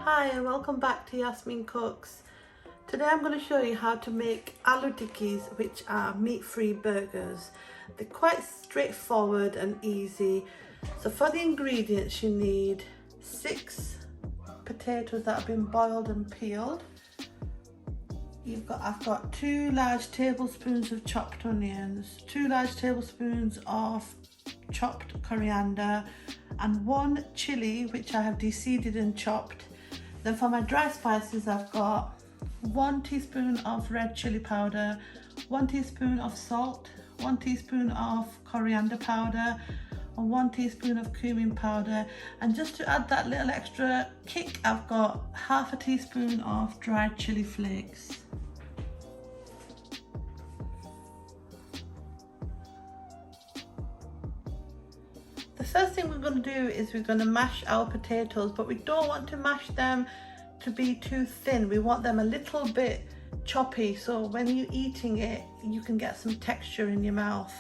Hi and welcome back to Yasmin Cooks. Today I'm going to show you how to make aloo tikis, which are meat-free burgers. They're quite straightforward and easy. So for the ingredients you need 6 potatoes that have been boiled and peeled. I've got 2 large tablespoons of chopped onions, 2 large tablespoons of chopped coriander and 1 chilli which I have de-seeded and chopped. Then for my dry spices I've got 1 teaspoon of red chili powder, 1 teaspoon of salt, 1 teaspoon of coriander powder and 1 teaspoon of cumin powder, and just to add that little extra kick I've got half a teaspoon of dried chili flakes. The first thing we're going to do is we're going to mash our potatoes, but we don't want to mash them to be too thin. We want them a little bit choppy, so when you're eating it, you can get some texture in your mouth.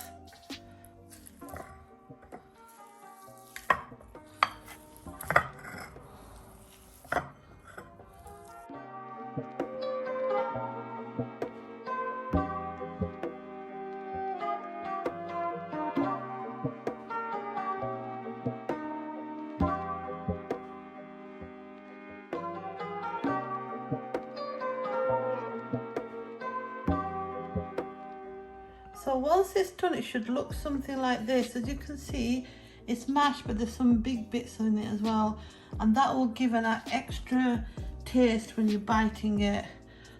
So once it's done, it should look something like this. As you can see, it's mashed, but there's some big bits in it as well, and that will give an extra taste when you're biting it.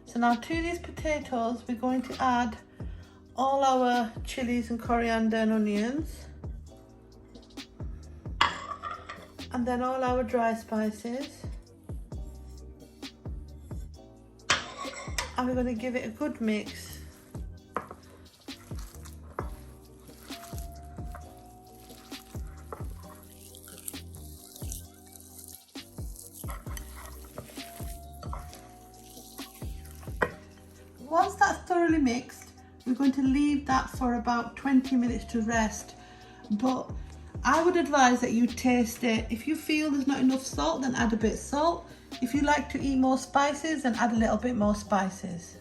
So now to these potatoes, we're going to add all our chilies and coriander and onions, and then all our dry spices, and we're going to give it a good mix. Once that's thoroughly mixed, we're going to leave that for about 20 minutes to rest. But I would advise that you taste it. If you feel there's not enough salt, then add a bit of salt. If you like to eat more spices, then add a little bit more spices.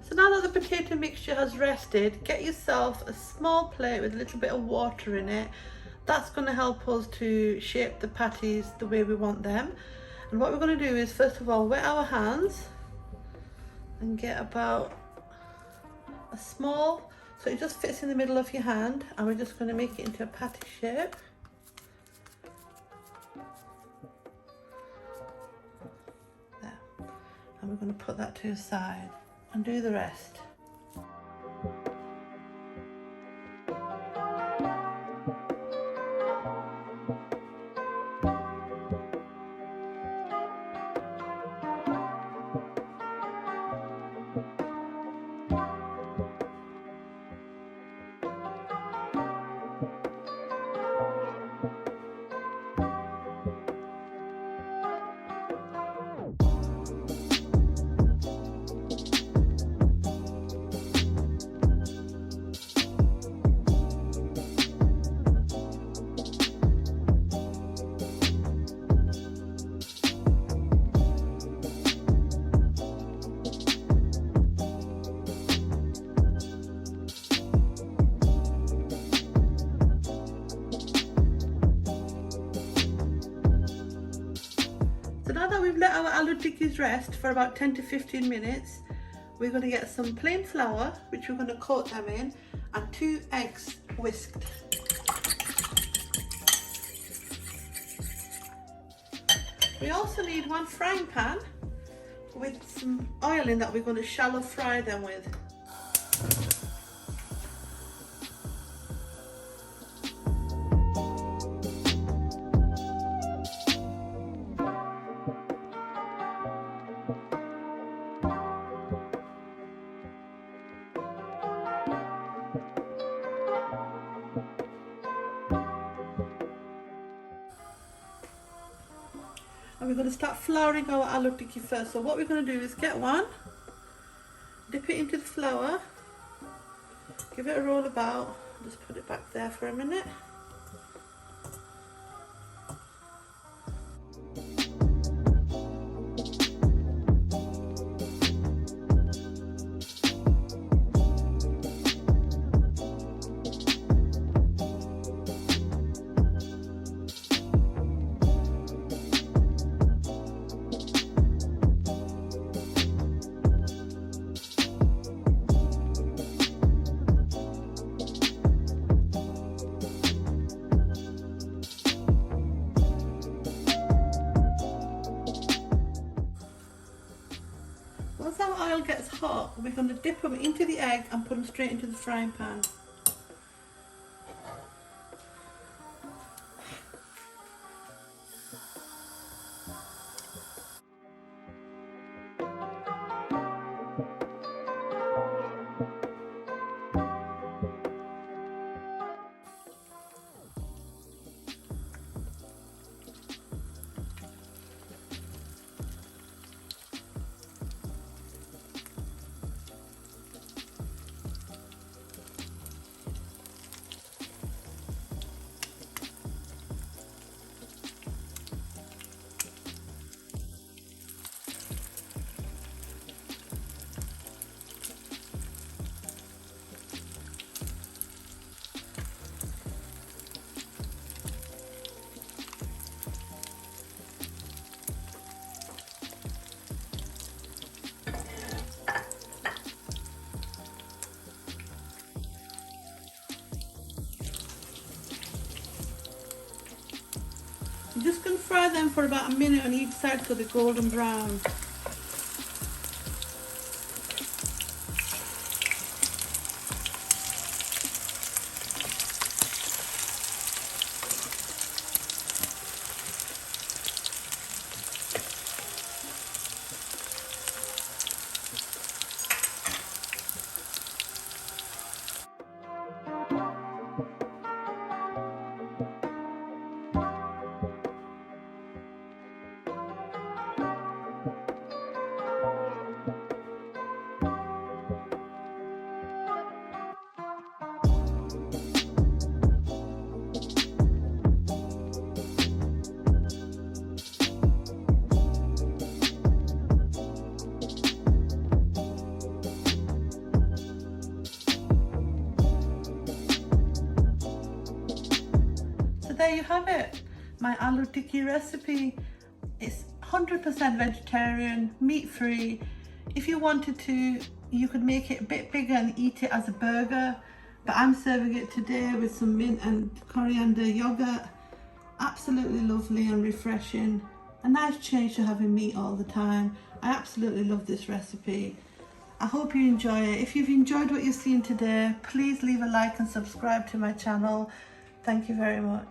So now that the potato mixture has rested, get yourself a small plate with a little bit of water in it. That's going to help us to shape the patties the way we want them. And what we're going to do is, first of all, wet our hands and get about a small, so it just fits in the middle of your hand, and we're just going to make it into a patty shape. There. And we're going to put that to the side and do the rest. So now that we've let our aloo tikis rest for about 10 to 15 minutes, we're going to get some plain flour, which we're going to coat them in, and 2 eggs whisked. We also need 1 frying pan with some oil in that we're going to shallow fry them with. And we're going to start flouring our aloo tikki first. So what we're going to do is get one, dip it into the flour, give it a roll about, just put it back there for a minute. hot, we're going to dip them into the egg and put them straight into the frying pan. I'm just going to fry them for about a minute on each side so they're golden brown. There you have it, my aloo tiki recipe. It's 100% vegetarian, meat-free. If you wanted to, you could make it a bit bigger and eat it as a burger, but I'm serving it today with some mint and coriander yogurt. Absolutely lovely and refreshing. A nice change to having meat all the time. I absolutely love this recipe. I hope you enjoy it. If you've enjoyed what you've seen today, please leave a like and subscribe to my channel. Thank you very much.